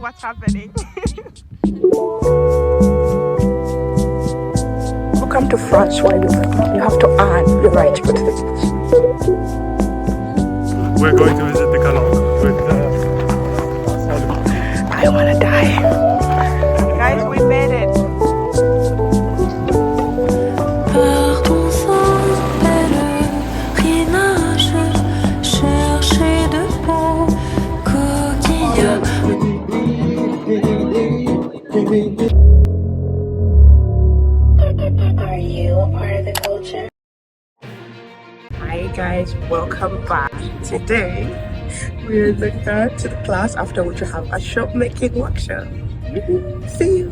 what's happening. Welcome to France while you have to earn the right to go to the beach. We're going to visit the Calanques with I wanna die. Guys, we made it. Are you a part of the culture? Hi guys, welcome back. Today we're going back to the class after which we have a shop making workshop. See you.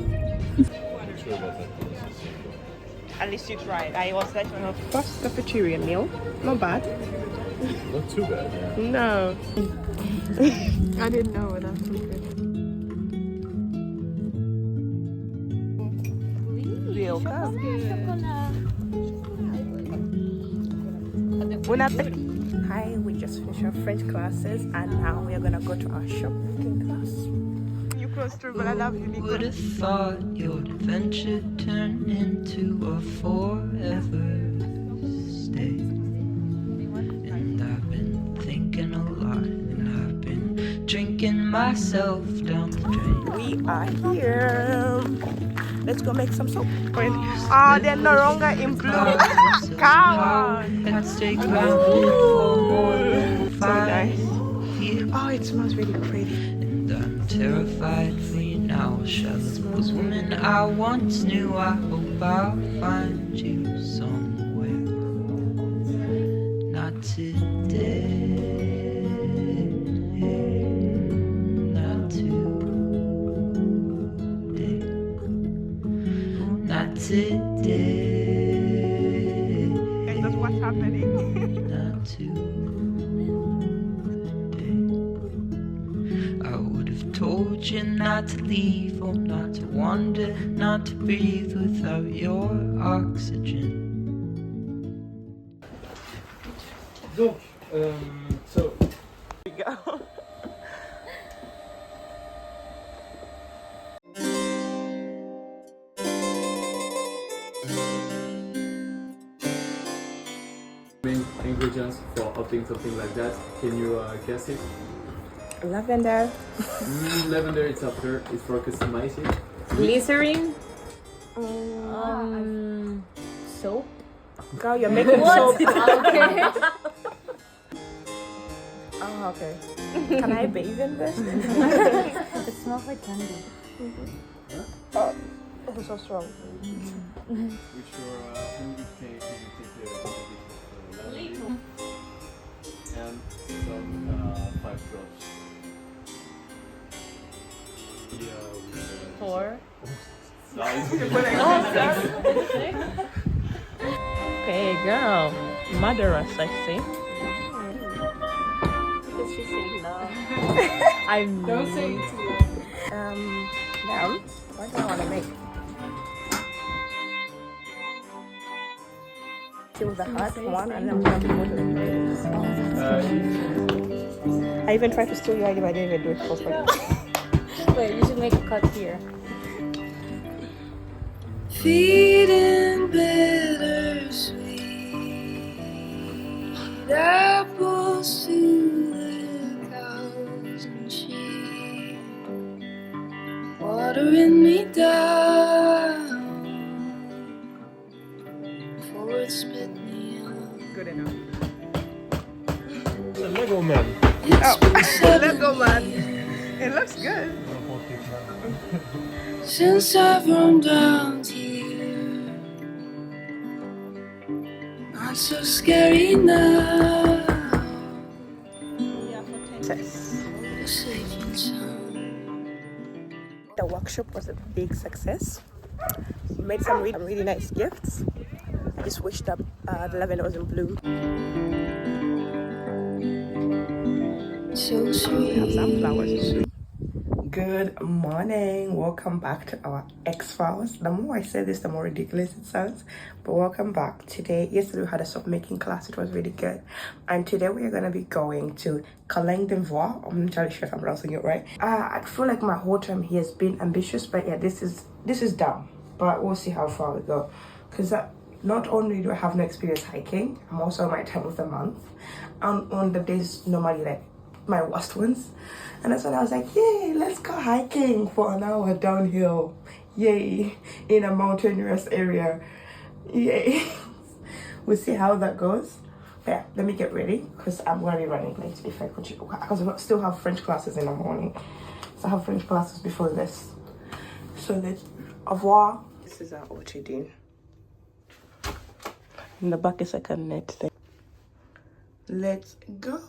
At least you tried. I was like my first cafeteria meal. Not bad. Not too bad, yeah. No. I didn't know that was so good. Bon appetit. Hi, we just finished our French classes and now we are gonna go to our shop making class. You close through, but I love you. Would have thought your adventure turned into a forever stay. And I've been thinking a lot, and I've been drinking myself down the drain. We are here. Let's go make some soap. Ah, they're no longer in blue. Come on. I'd stay grounded for more than 5 years. Oh, it smells really pretty. And I'm terrified for you now, shallow woman I once knew. I hope I'll find you somewhere. Not today. Not today. Not today. And that's what's happening. Not today. I would have told you not to leave, or not to wander, not to breathe without your oxygen. Donc, so We go. main ingredients for opting something like that. Can you guess it? Lavender. Lavender, it's after. It's for customizing. Glycerin. Soap. Girl, you're making soap. Okay. Oh, okay. Can I bathe in this? It smells like candy. Oh, it's so strong. With your homemade cake, you take a little bit of lavender and some 5 drops. Yeah, 4. nice. Okay, girl. Murderous, I see. Did she say no? I'm. Don't say it to her. Now, what do I want to make? Till the hot one and then we're going to the I even tried to steal your idea, but I didn't even do it properly. Wait, we should make a cut here. Feeding bittersweet apples to the cows and sheep, watering me down before it spit me out. Good enough. It's a Lego man. Oh, Lego man. It looks good. Since I've run down here, not so scary now. The workshop was a big success. We made some really nice gifts. I just wish that the lavender was in blue. So We have sweet. some flowers. Good morning. Welcome back to our Aix Files. The more I say this, the more ridiculous it sounds. But welcome back. Yesterday we had a soap making class. It was really good. And today we are going to be going to Calanque de Port. I'm not entirely sure if I'm pronouncing it right. I feel like my whole term here has been ambitious, but yeah, this is down. But we'll see how far we go. Because not only do I have no experience hiking, I'm also on my time of the month. And on the days normally like my worst ones. And that's when I was like, yay, let's go hiking for an hour downhill. Yay, in a mountainous area. Yay. We'll see how that goes. But yeah, let me get ready because I'm going to be running late if I continue. Because I still have French classes in the morning. So I have French classes before this. So let's au revoir. This is our orchardine. In the back is like a net thing. Let's go.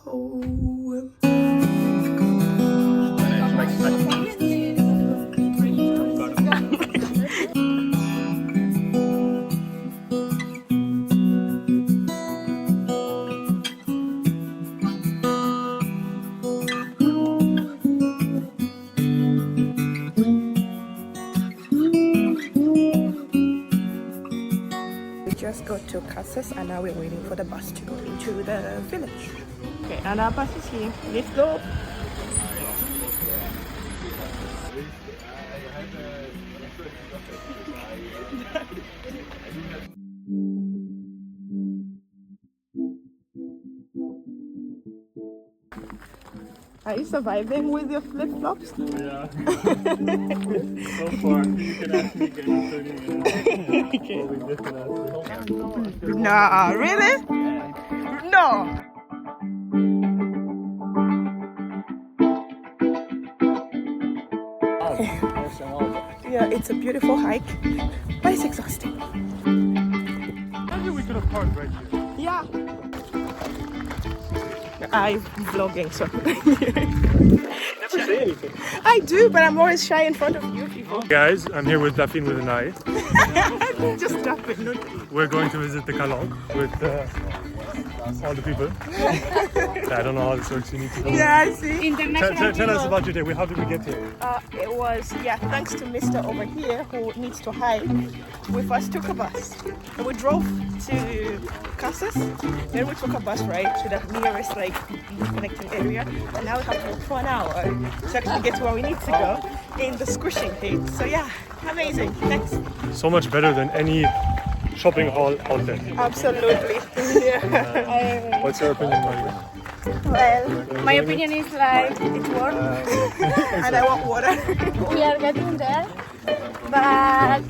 We just got to Cassis and now we're waiting for the bus to go into the village. Okay, and our bus is here. Let's go. Are you surviving with your flip-flops? Yeah. So far, you can ask me again in 30 minutes. Okay. Or we can ask you. Nah, really? No. Yeah, it's a beautiful hike, but it's exhausting. Maybe we could have parked right here. Yeah. I'm vlogging, so. Never say anything. I do, but I'm always shy in front of you people. Guys, I'm here with Daphine with an eye. Just stop it. We're going to visit the Calanque with all the people. I don't know how this works. You need to go. Yeah, I see. Tell us about your day. How did we get here? It was, thanks to Mr. over here who needs to hike. We first took a bus and we drove to Cassis. Then we took a bus ride to the nearest connecting area. And now we have to walk for an hour to actually get to where we need to go in the squishing heat. So yeah, amazing. Thanks. So much better than any shopping hall out there. Absolutely. Yeah. What's your opinion, Maria? Well, my opinion is like It's warm and I want water. we are getting there, but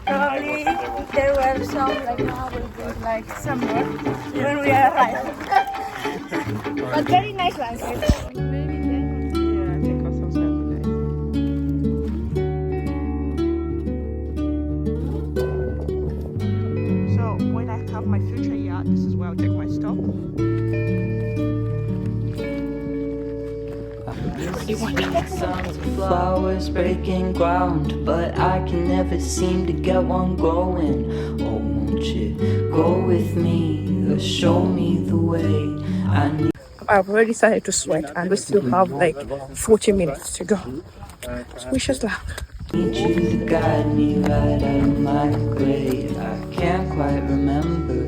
probably there were some like now will be like summer when we arrive. But very nice landscape. So when I have my future yacht, this is where I'll take my stop. Sounds of flowers breaking ground, but I can never seem to get one going. Oh, won't you go with me or show me the way? I need I've already started to sweat and we still have like 40 minutes to go. So wish us luck. you to guide me right out of my grave. I can't quite remember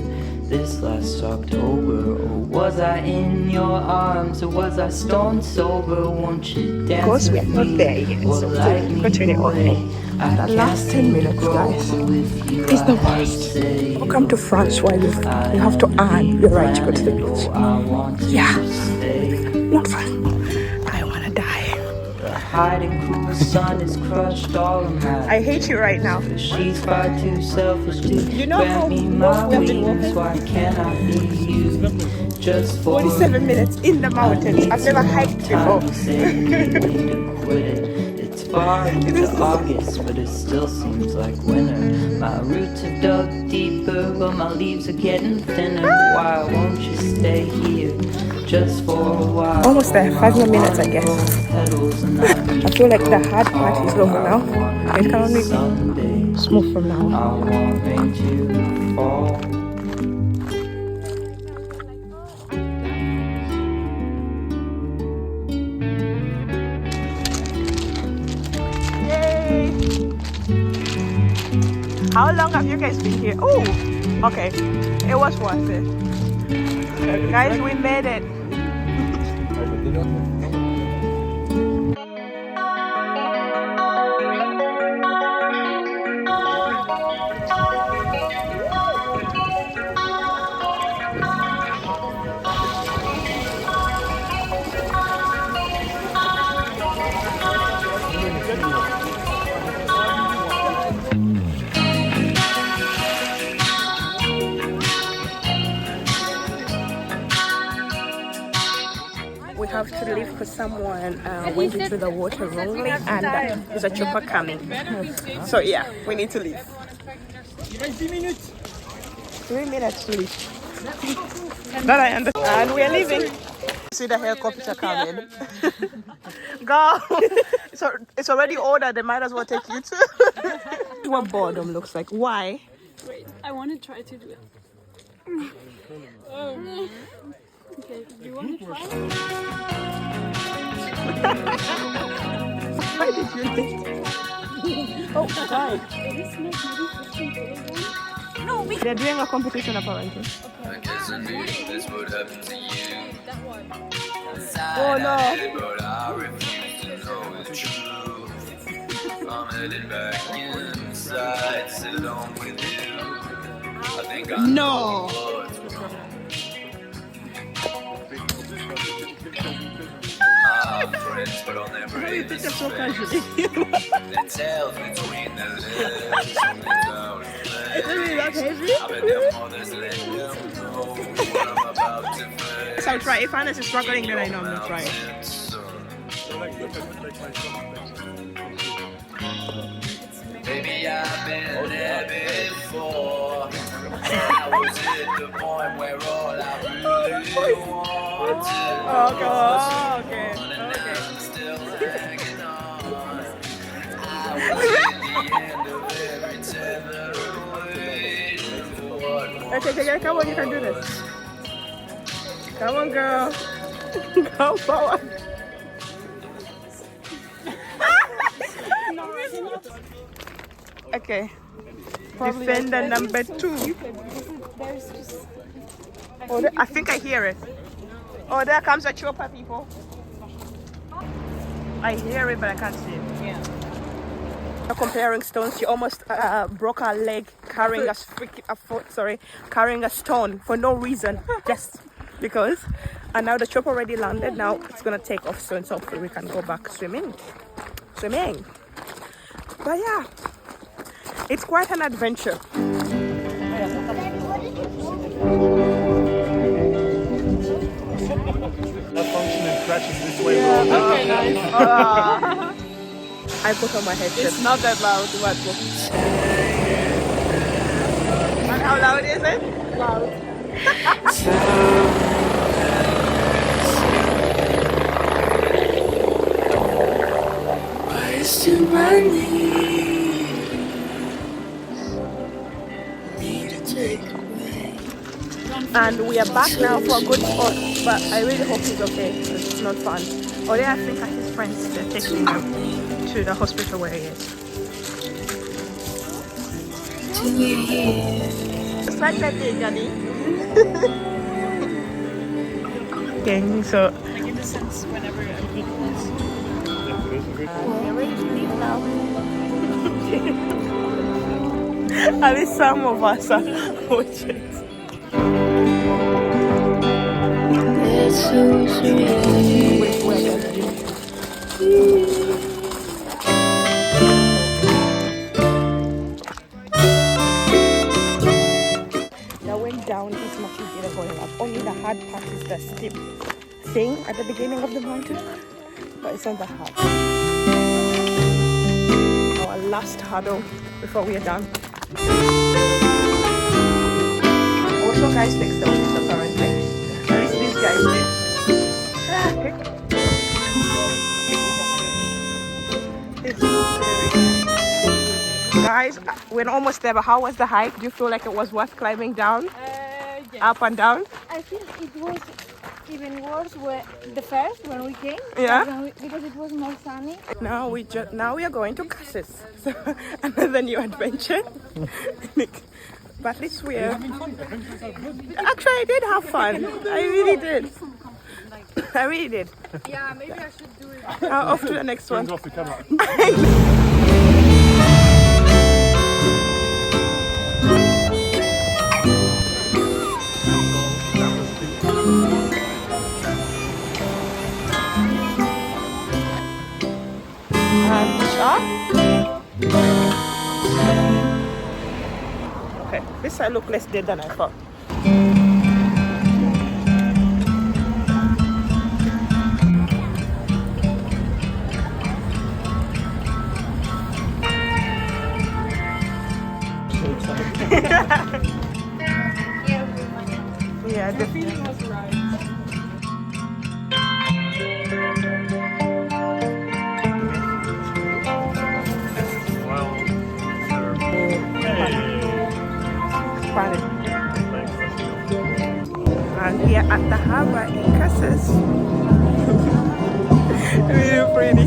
this last October. Or was I in your arms, or was I stone sober? Won't you dance Of course, we are with not me, there yet, or so light we'll me continue on. away? I The last 10 minutes, guys, is the worst. Welcome to France where you have to earn your right to go to the beach. Yeah, not fun. I wanna die. Hiding cruel sun has crushed all of my I hate you right now. She's far too selfish to You know how grant me my long we have been wings. walking? Why can't I be you just for 47 minutes in the mountains. I've never hiked before. It's far into August, but it still seems like winter. My roots have dug deeper, but my leaves are getting thinner. Why won't you stay here just for a while? Almost there, 5 more minutes, I guess. I feel like the hard part is over now. It can only be smooth from now on. I want rain to fall. Hi. How long have you guys been here? Oh, okay. It was worth it. Guys, we made it. We have to leave because someone went into the water wrongly and there's a chopper coming. So yeah, we need to leave. 3 minutes to leave. That I understand. And we are leaving. See the helicopter coming. Go! It's already ordered, they might as well take you too. What boredom looks like. Why? Wait, I want to try to do it. Okay, do you want to try? Why did you leave? Oh, God. No, we They're doing a competition apparently. I guess I knew this would happen to you. Oh no. But I refuse to know it's true. I'm headed back inside, sit on with you. I think I know what's wrong. I have friends, but I'll never hit the same. The tails between the legs. I bet their mothers let them know what I'm about to face. So I'll try. If Anna's is struggling, then I know I'm gonna try it. Baby, I've been there before. I was at the point where all I really wanted was Okay. and I'm still hanging on. I was at the end of every tether waiting for what more. Okay, come on, you can do this. Come on, girl. Go forward. Okay. Defender number 2. Oh, I think I hear it. Oh, there comes a chopper, people. I hear it, but I can't see it. Yeah. Comparing stones, she almost broke her leg carrying carrying a stone for no reason, just because. And now the chopper already landed. Now it's gonna take off soon, so hopefully we can go back swimming. But yeah, it's quite an adventure. That function and crashes this way. Okay, nice. I put on my headset. It's not that loud. And how loud is it? Loud. Rise to my knees. Need to take away. And we are back now for a good spot, but I really hope he's okay because it's not fun. Or I think his friends, they're taking him to the hospital where he is. It's like that day, Johnny. Okay, so like in the sense whenever I'm equals. we're ready to leave now. At least some of us are watching. It's so sweet. That went down is much easier going up. Only the hard part is the steep thing at the beginning of the mountain, but it's not that hard. Our last hurdle before we are done. Also, guys fix the wings apparently. At least these guys did. It's very Guys, we're almost there, but how was the hike? Do you feel like it was worth climbing down? Yeah. Up and down? I feel it was even worse the first when we came. Yeah. Because it was more sunny. Now we are going to Cassis, so another new adventure. But at least we are. Actually, I did have fun. I really did. I really did. Yeah, maybe I should do it. Off to the next one. Off the camera. And shop. Okay, this side look less dead than I thought. Yeah, the feeling was right. And we are at the harbor in Cassis. Really pretty.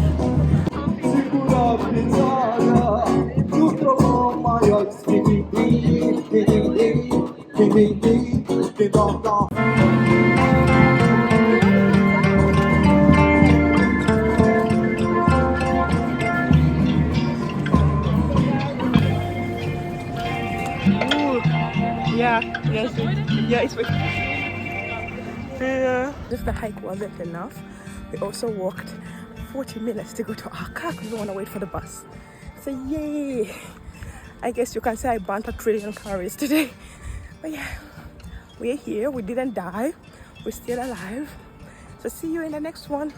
Ooh. Yeah, yes, yeah, it's with. Yeah. If the hike wasn't enough, we also walked 40 minutes to go to our car because we want to wait for the bus. So yay! I guess you can say I burnt 1 trillion calories today. But yeah, we're here. We didn't die. We're still alive. So see you in the next one.